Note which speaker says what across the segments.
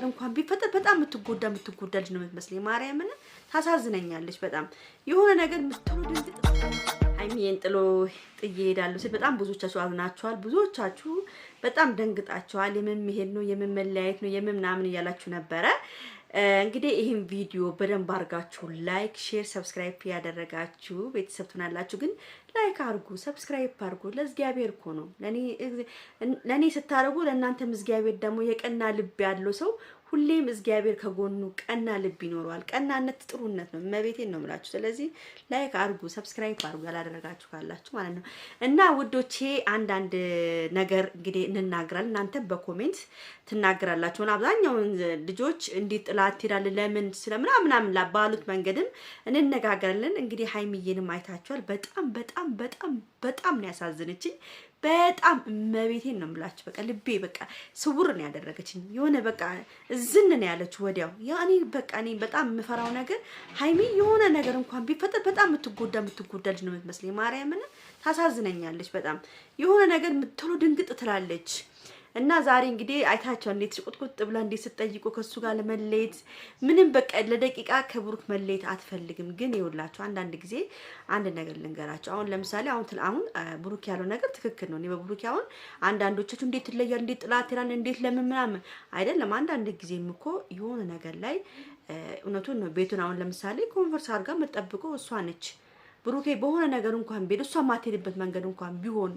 Speaker 1: እንኳን ቢፈጠር በጣም የምትጎዳ ልጅ ነው የምትመስለኝ። ማርያምን ታሳዝነኛለች በጣም የሆነ ነገር ምትሉ ድንግጥ ሀይሚዬን ጥዬ እሄዳለሁ ሲል በጣም ብዙዎቻችሁ አዝናችኋል። ብዙዎቻችሁ በጣም ደንግጣችኋል። የምን መሄድ ነው የምን መለያየት ነው የምን ምናምን እያላችሁ ነበረ። እንግዲህ ይሄን ቪዲዮ በደንብ አድርጋችሁ ላይክ፣ ሼር፣ ሰብስክራይብ ያደረጋችሁ ቤተሰብ ትሆናላችሁ። ግን ላይክ አድርጉ፣ ሰብስክራይብ አድርጉ። ለእግዚአብሔር እኮ ነው። ለኔ ስታደርጉ ለእናንተም እግዚአብሔር ደግሞ የቀና ልብ ያለው ሰው ሁሌም እግዚአብሔር ከጎኑ ቀና ልብ ይኖረዋል። ቀናነት ጥሩነት ነው። መቤቴን ነው የምላችሁ። ስለዚህ ላይክ አድርጉ፣ ሰብስክራይብ አድርጉ ያላደረጋችሁ ካላችሁ ማለት ነው። እና ውዶቼ አንዳንድ ነገር እንግዲህ እንናገራለን። እናንተም በኮሜንት ትናገራላችሁ። አብዛኛውን ልጆች እንዴት ጥላት ይላል ለምን ስለምናምን ባሉት መንገድም እንነጋገራለን። እንግዲህ ሀይሚዬንም አይታችኋል። በጣም ነው ያሳዝነችኝ። በጣም መቤቴን ነው የምላችሁ። በቃ ልቤ በቃ ስውር ነው ያደረገችኝ። የሆነ በቃ ዝን ነው ያለችው ወዲያው። ያኔ በቃ እኔ በጣም የምፈራው ነገር ሀይሚ የሆነ ነገር እንኳን ቢፈጠር በጣም የምትጎዳ ልጅ ነው የምትመስለኝ። ማርያምን ታሳዝነኛለች በጣም የሆነ ነገር ምትሉ ድንግጥ ትላለች። እና ዛሬ እንግዲህ አይታቸው እንዴት ቁጥቁጥ ብላ እንዴት ስትጠይቁ ከሱ ጋር ለመለየት ምንም በቃ ለደቂቃ ከብሩክ መለየት አትፈልግም። ግን ይኸውላችሁ አንዳንድ ጊዜ አንድ ነገር ልንገራችሁ። አሁን ለምሳሌ አሁን ብሩክ ያለው ነገር ትክክል ነው። እኔ በብሩክ አሁን አንዳንዶቻችሁ እንዴት ትለያል እንዴት ጥላት ይላል እንዴት ለምን ምናምን አይደለም። አንዳንድ ጊዜም እኮ የሆነ ነገር ላይ እውነቱን ነው። ቤቱን አሁን ለምሳሌ ኮንቨርስ አድርጋ መጠብቀው እሷ ነች። ብሩኬ በሆነ ነገር እንኳን ቤት እሷ ማትሄድበት መንገድ እንኳን ቢሆን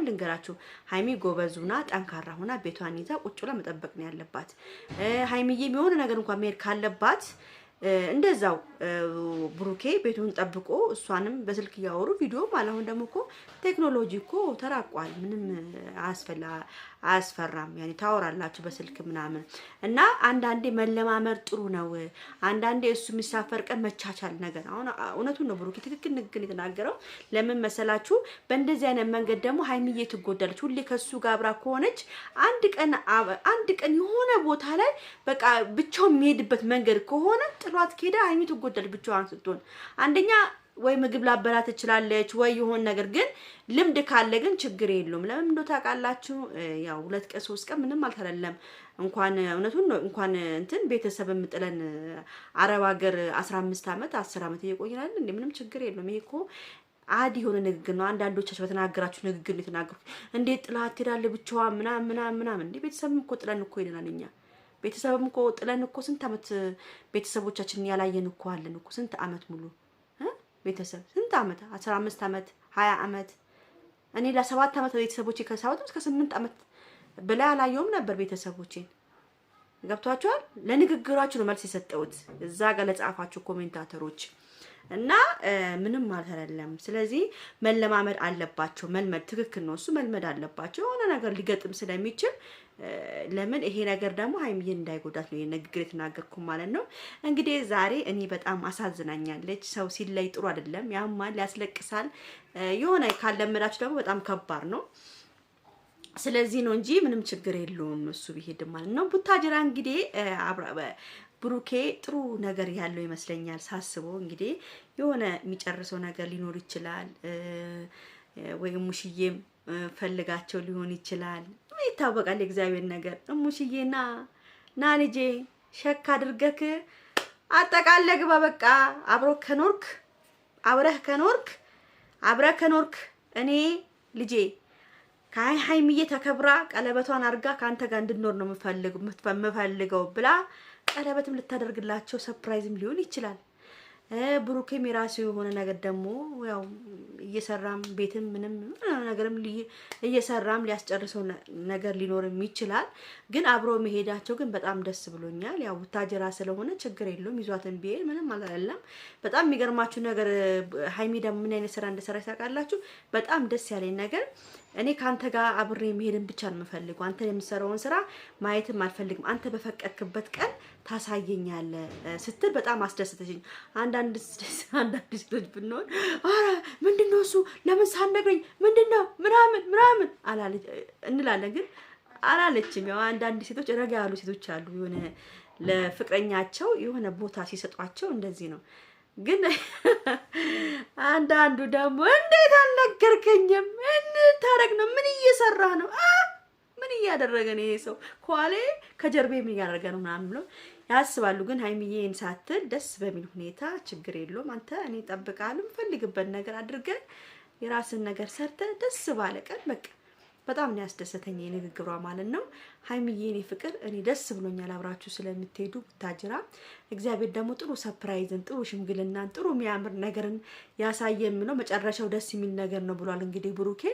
Speaker 1: ልንገራችሁ ሀይሚ ጎበዙና ጠንካራ ሆና ቤቷን ይዛ ቁጭ ብላ መጠበቅ ነው ያለባት። ሀይሚዬ የሆነ ነገር እንኳን መሄድ ካለባት እንደዛው ብሩኬ ቤቱን ጠብቆ እሷንም በስልክ ያወሩ ቪዲዮ ማለት አሁን ደግሞ እኮ ቴክኖሎጂ እኮ ተራቋል። ምንም አያስፈራም። ያኔ ታወራላችሁ በስልክ ምናምን እና አንዳንዴ መለማመር ጥሩ ነው። አንዳንዴ እሱ የሚሳፈር ቀን መቻቻል ነገር አሁን እውነቱን ነው። ብሩኬ ትክክል ንግግር የተናገረው ለምን መሰላችሁ? በእንደዚህ አይነት መንገድ ደግሞ ሀይሚዬ ትጎዳለች። ሁሌ ከሱ ጋር አብራ ከሆነች አንድ ቀን የሆነ ቦታ ላይ በቃ ብቻው የሚሄድበት መንገድ ከሆነ ጥሏት ከሄደ ሀይሚ ትጎዳለች። ብቻዋን ስትሆን አንደኛ ወይ ምግብ ላበላ ትችላለች ወይ የሆነ ነገር ግን ልምድ ካለ ግን ችግር የለውም። ለምን እንደው ታውቃላችሁ ያው 2 ቀን 3 ቀን ምንም አልተለለም። እንኳን እውነቱን ነው እንኳን እንትን ቤተሰብ ምጥለን አረብ ሀገር 15 አመት 10 አመት እየቆየናል እንዴ ምንም ችግር የለውም። ይሄ እኮ አዲ የሆነ ንግግር ነው። አንዳንዶቻችሁ በተናገራችሁ ንግግር ነው የተናገሩት። እንዴት ጥላት ትሄዳለህ ብቻዋን ምናምን እንዴ ቤተሰብም እኮ ጥለን እኮ ሄደናል እኛ ቤተሰብም እኮ ጥለን እኮ ስንት አመት ቤተሰቦቻችንን ያላየን እኮ አለን እኮ ስንት አመት ሙሉ ቤተሰብ ስንት አመት 15 አመት 20 አመት እኔ ለ7 አመት ቤተሰቦቼ ከ7 እስከ 8 አመት በላይ አላየሁም ነበር ቤተሰቦቼን። ገብቷችኋል? ለንግግራችሁ ነው መልስ የሰጠሁት እዛ ጋር ለጻፋችሁ ኮሜንታተሮች እና ምንም ማለት አይደለም። ስለዚህ መለማመድ አለባቸው። መልመድ ትክክል ነው። እሱ መልመድ አለባቸው። የሆነ ነገር ሊገጥም ስለሚችል ለምን ይሄ ነገር ደግሞ ሀይሚዬን እንዳይጎዳት ነው የንግግር የተናገርኩ ማለት ነው። እንግዲህ ዛሬ እኔ በጣም አሳዝናኛለች። ሰው ሲለይ ጥሩ አይደለም፣ ያማል፣ ያስለቅሳል። የሆነ ካለመዳችሁ ደግሞ በጣም ከባድ ነው። ስለዚህ ነው እንጂ ምንም ችግር የለውም እሱ ቢሄድ ማለት ነው። ቡታጅራ እንግዲህ ብሩኬ ጥሩ ነገር ያለው ይመስለኛል ሳስበው። እንግዲህ የሆነ የሚጨርሰው ነገር ሊኖር ይችላል ወይ ሙሽዬም ፈልጋቸው ሊሆን ይችላል። ይታወቃል የእግዚአብሔር ነገር። ሙሽዬና ና ልጄ ሸክ አድርገክ አጠቃለህ ግባ በቃ አብረህ ከኖርክ እኔ ልጄ ከሀይሚዬ ተከብራ ቀለበቷን አርጋ ካንተ ጋር እንድኖር ነው የምፈልገው ብላ ቀለበትም ልታደርግላቸው ሰርፕራይዝም ሊሆን ይችላል። ብሩኬም የራሱ የሆነ ነገር ደግሞ ያው እየሰራም ቤትም ምንም ነገርም እየሰራም ሊያስጨርሰው ነገር ሊኖርም ይችላል። ግን አብሮ መሄዳቸው ግን በጣም ደስ ብሎኛል። ያው ቡታጅራ ስለሆነ ችግር የለውም ይዟትን ቢሄድ ምንም አይደለም። በጣም የሚገርማችሁ ነገር ሀይሚ ደግሞ ምን አይነት ስራ እንደሰራች ታውቃላችሁ? በጣም ደስ ያለኝ ነገር እኔ ካንተ ጋር አብሬ መሄድን ብቻ ነው የምፈልገው። አንተ የምትሰራውን ስራ ማየትም አልፈልግም። አንተ በፈቀድክበት ቀን ታሳየኛለህ ስትል በጣም አስደስተችኝ። አንዳንድ ሴቶች ብንሆን አረ ምንድነው እሱ ለምን ሳትነግረኝ ምንድነው ምናምን እንላለን። ግን አላለችም። ያው አንዳንድ ሴቶች ረጋ ያሉ ሴቶች አሉ። የሆነ ለፍቅረኛቸው የሆነ ቦታ ሲሰጧቸው እንደዚህ ነው። ግን አንዳንዱ ደግሞ እንዴት አልነገርከኝም? ምን ታረግ ነው? ምን እየሰራህ ነው? ምን ምን እያደረገ ነው ይሄ ሰው ከኋላ ከጀርቤ ምን እያደረገ ነው ምናምን ብለው ያስባሉ። ግን ሀይሚዬን ሳትል ደስ በሚል ሁኔታ ችግር የለውም አንተ እኔ እጠብቅሃለሁ ፈልግበት ነገር አድርገን የራስን ነገር ሰርተ ደስ ባለ ቀን በቃ በጣም ነው ያስደሰተኝ የንግግሯ ማለት ነው። ሀይሚዬ እኔ ፍቅር እኔ ደስ ብሎኛል አብራችሁ ስለምትሄዱ ታጅራ እግዚአብሔር ደግሞ ጥሩ ሰርፕራይዝን ጥሩ ሽምግልናን ጥሩ የሚያምር ነገርን ያሳየም ነው። መጨረሻው ደስ የሚል ነገር ነው ብሏል እንግዲህ ብሩኬ።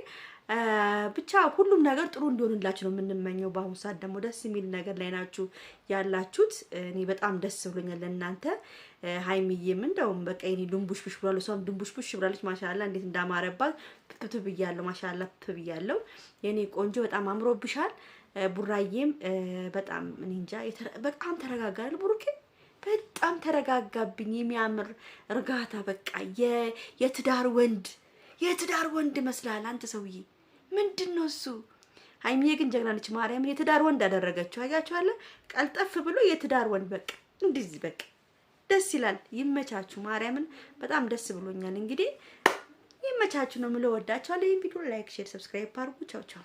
Speaker 1: ብቻ ሁሉም ነገር ጥሩ እንዲሆንላችሁ ነው የምንመኘው። በአሁኑ ሰዓት ደግሞ ደስ የሚል ነገር ላይ ናችሁ ያላችሁት። እኔ በጣም ደስ ብሎኛል ለእናንተ። ሀይሚዬም እንደውም በቃ እኔ ድንቡሽቡሽ ብሏል፣ እሷም ድንቡሽቡሽ ብላለች። ማሻአላ እንዴት እንዳማረባት ፕፕ ብያለሁ። ማሻአላ ፕፕ ብያለሁ። የኔ ቆንጆ በጣም አምሮብሻል። ቡራዬም በጣም እኔ እንጃ በጣም ተረጋጋል ብሩኬ በጣም ተረጋጋብኝ። የሚያምር እርጋታ በቃ የትዳር ወንድ መስላል አንተ ሰውዬ ምንድነው እሱ? ሀይሚዬ ግን ጀግና ነች። ማርያምን የትዳር ወንድ አደረገችው። አያችኋለ ቀልጠፍ ብሎ የትዳር ወንድ በቃ እንደዚህ በቃ ደስ ይላል። ይመቻችሁ። ማርያምን በጣም ደስ ብሎኛል። እንግዲህ ይመቻችሁ ነው የምለው። ወዳችኋለሁ። ይሄን ቪዲዮ ላይክ፣ ሼር፣ ሰብስክራይብ አድርጉ። ቻው ቻው።